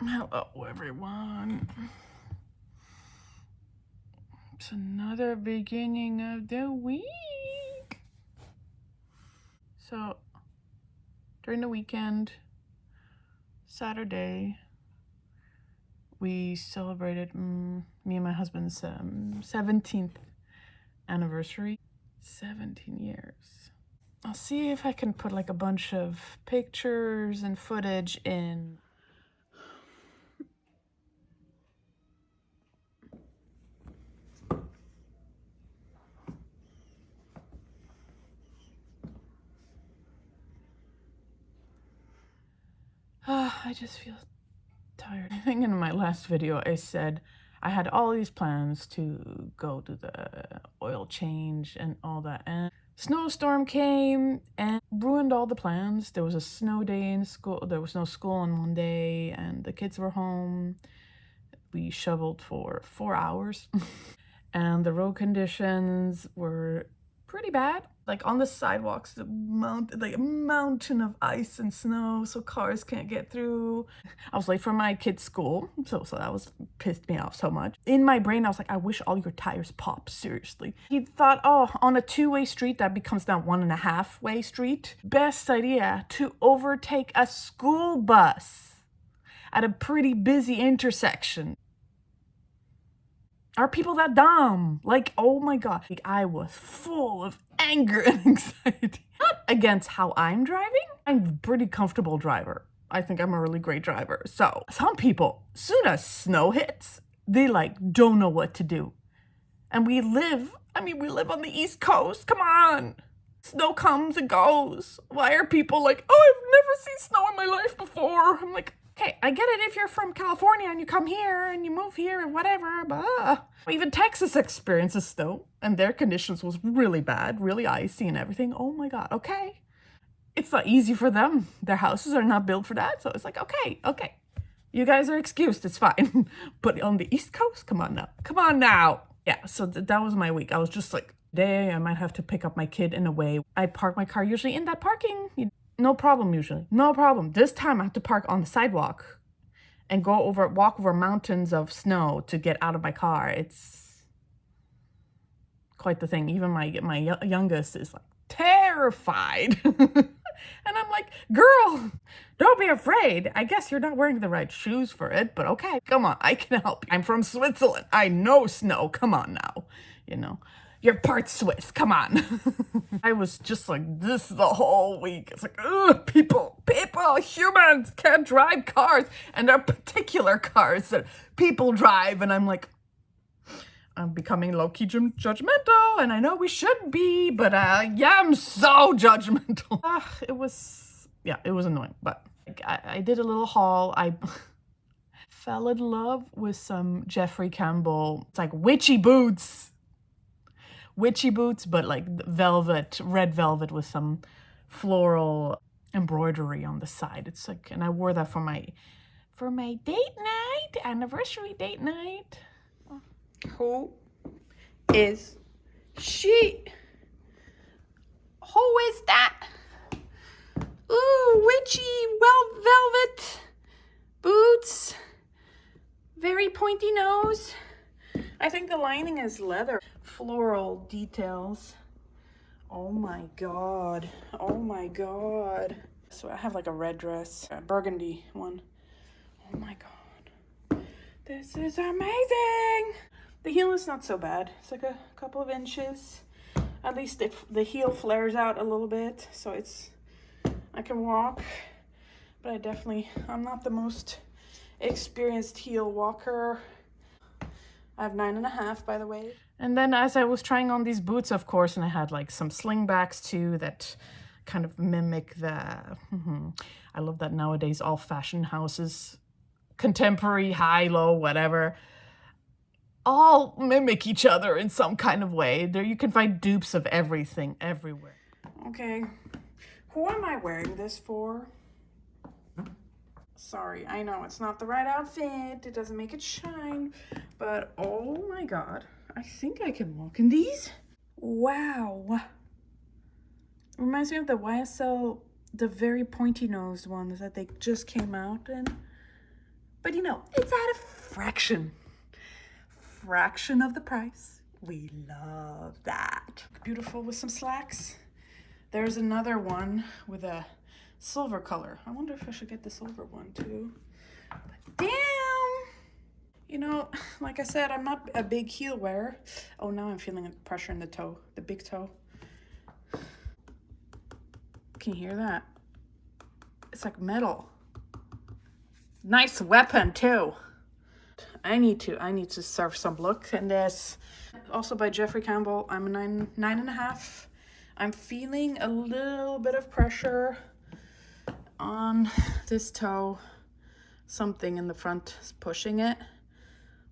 Hello, everyone. It's another beginning of the week. So, during the weekend, Saturday, we celebrated me and my husband's 17th anniversary. 17 years. I'll see if I can put like a bunch of pictures and footage in. I just feel tired. I think in my last video I said I had all these plans to go to the oil change and all that, and snowstorm came and ruined all the plans. There was a snow day in school. There was no school on Monday and the kids were home. We shoveled for 4 hours and the road conditions were pretty bad. Like on the sidewalks, a mountain of ice and snow, so cars can't get through. I was late for my kid's school, so that was pissed me off so much. In my brain, I was like, I wish all your tires pop, seriously. He thought, oh, on a 2-way street, that becomes now 1.5-way street. Best idea, to overtake a school bus at a pretty busy intersection. Are people that dumb? Like, oh my god. Like, I was full of anger and anxiety. Not against how I'm driving. I'm a pretty comfortable driver. I think I'm a really great driver. So, some people, soon as snow hits, they like don't know what to do. And we live on the East Coast. Come on. Snow comes and goes. Why are people like, oh, I've never seen snow in my life before? I'm like, okay, I get it if you're from California and you come here and you move here and whatever, but even Texas experiences snow and their conditions was really bad, really icy and everything. Oh my god, okay. It's not easy for them. Their houses are not built for that, so it's like, okay. You guys are excused, it's fine. But on the East Coast, come on now. Yeah, so that was my week. I was just like, today I might have to pick up my kid in a way. I park my car usually in that parking. No problem usually. No problem. This time I have to park on the sidewalk and walk over mountains of snow to get out of my car. It's quite the thing. Even my youngest is like terrified. And I'm like, girl, don't be afraid. I guess you're not wearing the right shoes for it, but okay, come on, I can help you. I'm from Switzerland. I know snow. Come on now, You're part Swiss, come on. I was just like this the whole week. It's like, ugh, people, humans can't drive cars. And there are particular cars that people drive. And I'm like, I'm becoming low-key judgmental. And I know we should be, but yeah, I'm so judgmental. It was annoying. But I did a little haul. I fell in love with some Jeffrey Campbell. It's like witchy boots, but like red velvet with some floral embroidery on the side. It's like, and I wore that for my anniversary date night. Who is she? Who is that? Ooh, witchy, velvet boots, very pointy nose. I think the lining is leather. Floral details. Oh my god. So I have like a red dress, a burgundy one. Oh my god. This is amazing. The heel is not so bad. It's like a couple of inches. At least the heel flares out a little bit, so I can walk. But I'm not the most experienced heel walker. I have 9.5, by the way. And then as I was trying on these boots, of course, and I had like some slingbacks too that kind of mimic the, I love that nowadays all fashion houses, contemporary, high, low, whatever, all mimic each other in some kind of way. There you can find dupes of everything everywhere. Okay, who am I wearing this for? Sorry, I know it's not the right outfit. It doesn't make it shine, but oh my god, I think I can walk in these. Wow. Reminds me of the YSL the very pointy nosed ones that they just came out in. But you know, it's at a fraction of the price. We love that. Beautiful with some slacks. There's another one with a silver color. I wonder if I should get the silver one too. But damn! You know, like I said, I'm not a big heel wearer. Oh, now I'm feeling pressure in the toe, the big toe. Can you hear that? It's like metal. Nice weapon too. I need to serve some look in this. Also by Jeffrey Campbell. I'm a 9.5. I'm feeling a little bit of pressure on this toe. Something in the front is pushing it.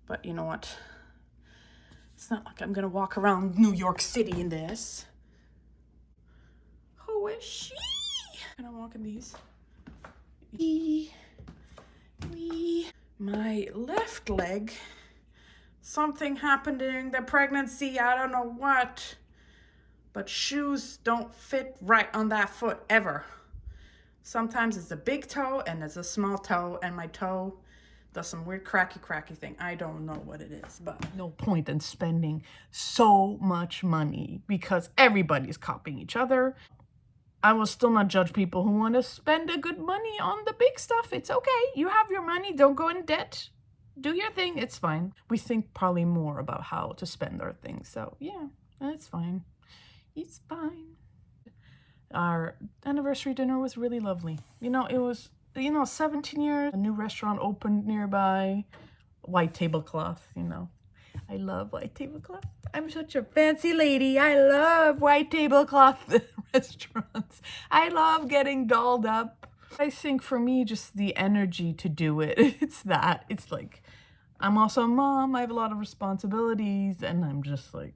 But you know what? It's not like I'm gonna walk around New York City in this. Who is she? Can I walk in these? My left leg, something happened during the pregnancy, I don't know what, but shoes don't fit right on that foot ever. Sometimes it's a big toe and it's a small toe, and my toe does some weird cracky thing. I don't know what it is, but no point in spending so much money because everybody's copying each other. I will still not judge people who want to spend a good money on the big stuff. It's okay. You have your money. Don't go in debt. Do your thing. It's fine. We think probably more about how to spend our things. So yeah, it's fine. It's fine. Our anniversary dinner was really lovely. You know, it was, 17 years. A new restaurant opened nearby. White tablecloth, I love white tablecloth. I'm such a fancy lady. I love white tablecloth restaurants. I love getting dolled up. I think for me, just the energy to do it, it's like, I'm also a mom. I have a lot of responsibilities, and I'm just like,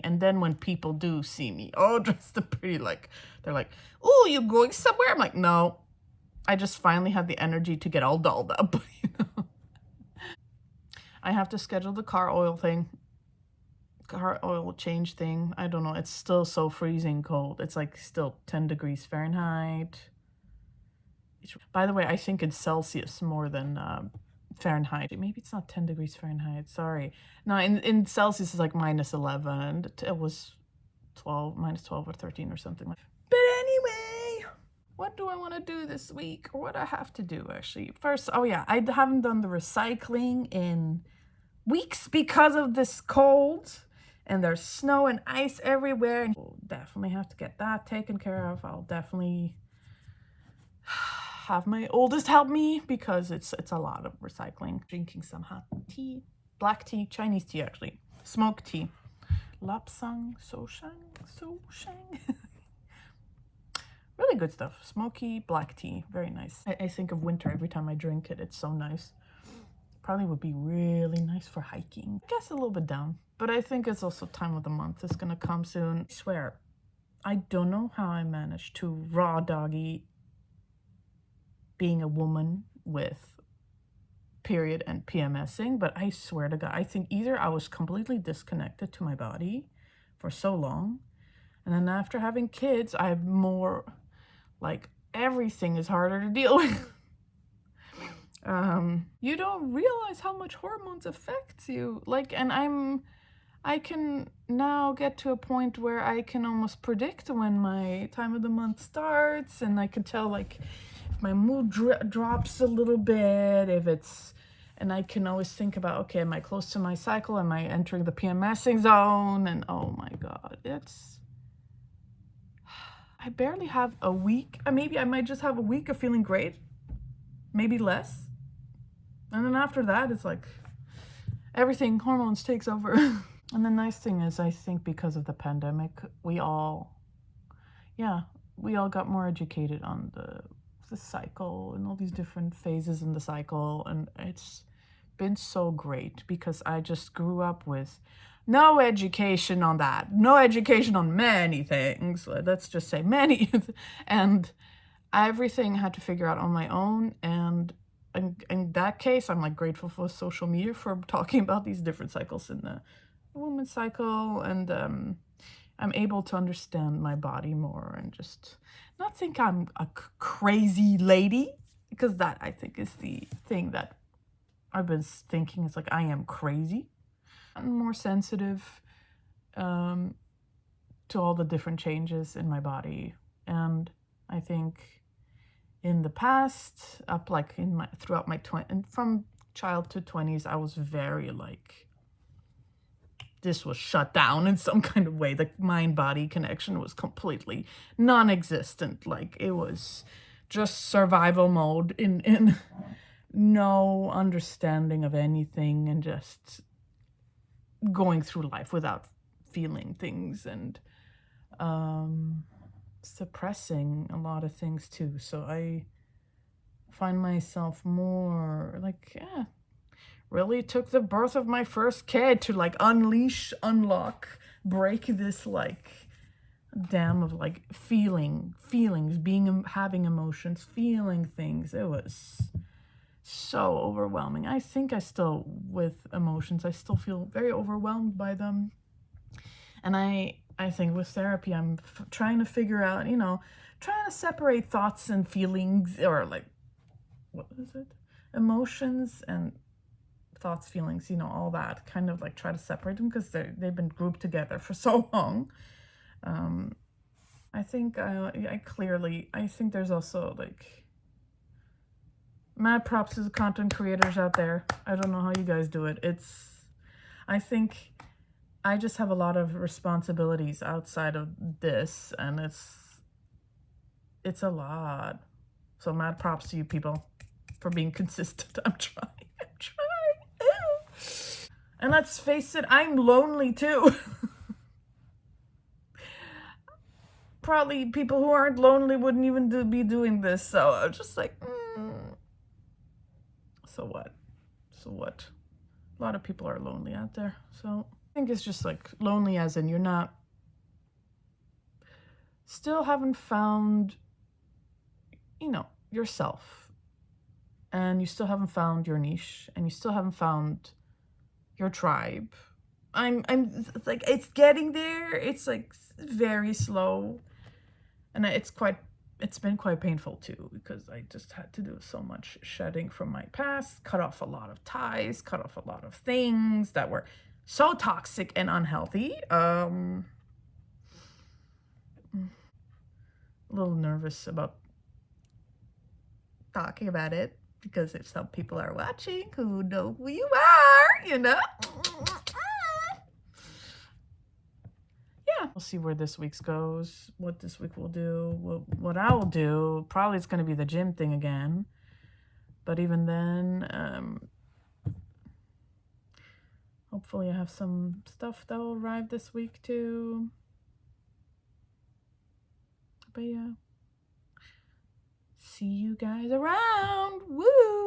and then when people do see me all dressed up pretty, like, they're like, oh, you going somewhere? I'm like, no, I just finally have the energy to get all dolled up, I have to schedule the car oil change thing. I don't know. It's still so freezing cold. It's like still 10 degrees Fahrenheit. By the way, I think it's Celsius more than Fahrenheit. Maybe it's not 10 degrees Fahrenheit. Sorry. No, in Celsius it's like -11. It was -12 or 13 or something like that. But anyway, what do I want to do this week? Or what I have to do actually? First, oh yeah, I haven't done the recycling in weeks because of this cold, and there's snow and ice everywhere, and we'll definitely have to get that taken care of. I'll definitely have my oldest help me because it's a lot of recycling. Drinking some hot tea, black tea, Chinese tea actually, smoked tea. Lapsang so-shang. Really good stuff. Smoky black tea, very nice. I think of winter every time I drink it. It's so nice. Probably would be really nice for hiking. I guess a little bit down, but I think it's also time of the month. It's gonna come soon. I swear, I don't know how I managed to raw doggy being a woman with period and PMSing, but I swear to God, I think either I was completely disconnected to my body for so long, and then after having kids, I'm more like everything is harder to deal with. You don't realize how much hormones affect you. Like, and I can now get to a point where I can almost predict when my time of the month starts, and I can tell like if my mood drops a little bit, and I can always think about, okay, am I close to my cycle? Am I entering the PMSing zone? And oh my God, I barely have a week. Maybe I might just have a week of feeling great, maybe less. And then after that, it's like everything, hormones takes over. And the nice thing is, I think because of the pandemic, we all got more educated on the cycle and all these different phases in the cycle. And it's been so great because I just grew up with no education on that, no education on many things. Let's just say many. And everything I had to figure out on my own. And in that case, I'm like grateful for social media for talking about these different cycles in the woman's cycle, and I'm able to understand my body more and just not think I'm a crazy lady, because that, I think, is the thing that I've been thinking. It's like I am crazy. I'm more sensitive to all the different changes in my body. And I think in the past, up like throughout my from childhood 20s, I was very like, this was shut down in some kind of way. The mind-body connection was completely non-existent. Like, it was just survival mode in no understanding of anything, and just going through life without feeling things, and suppressing a lot of things too. So I find myself more like, yeah, really took the birth of my first kid to like unleash, unlock, break this like dam of like feelings, having emotions, feeling things. It was so overwhelming. I think I still, with emotions, I still feel very overwhelmed by them. And I think with therapy, I'm trying to figure out, trying to separate thoughts and feelings, or like, what is it? Emotions and thoughts, feelings, all that, kind of like try to separate them, because they've been grouped together for so long. I think I think there's also like, mad props to the content creators out there. I don't know how you guys do it. I think I just have a lot of responsibilities outside of this, and it's a lot. So mad props to you people for being consistent. I'm trying. And let's face it, I'm lonely too. Probably people who aren't lonely wouldn't even be doing this. So I'm just like, so what? A lot of people are lonely out there. So I think it's just like lonely as in still haven't found, yourself. And you still haven't found your niche, and you still haven't found your tribe. It's like, it's getting there. It's like very slow. And it's been quite painful too, because I just had to do so much shedding from my past, cut off a lot of ties, cut off a lot of things that were so toxic and unhealthy. A little nervous about talking about it, because if some people are watching who know who you are, Yeah, we'll see where this week's goes, what this week will do, what I will do. Probably it's going to be the gym thing again. But even then, hopefully I have some stuff that will arrive this week too. But yeah, see you guys around. Woo!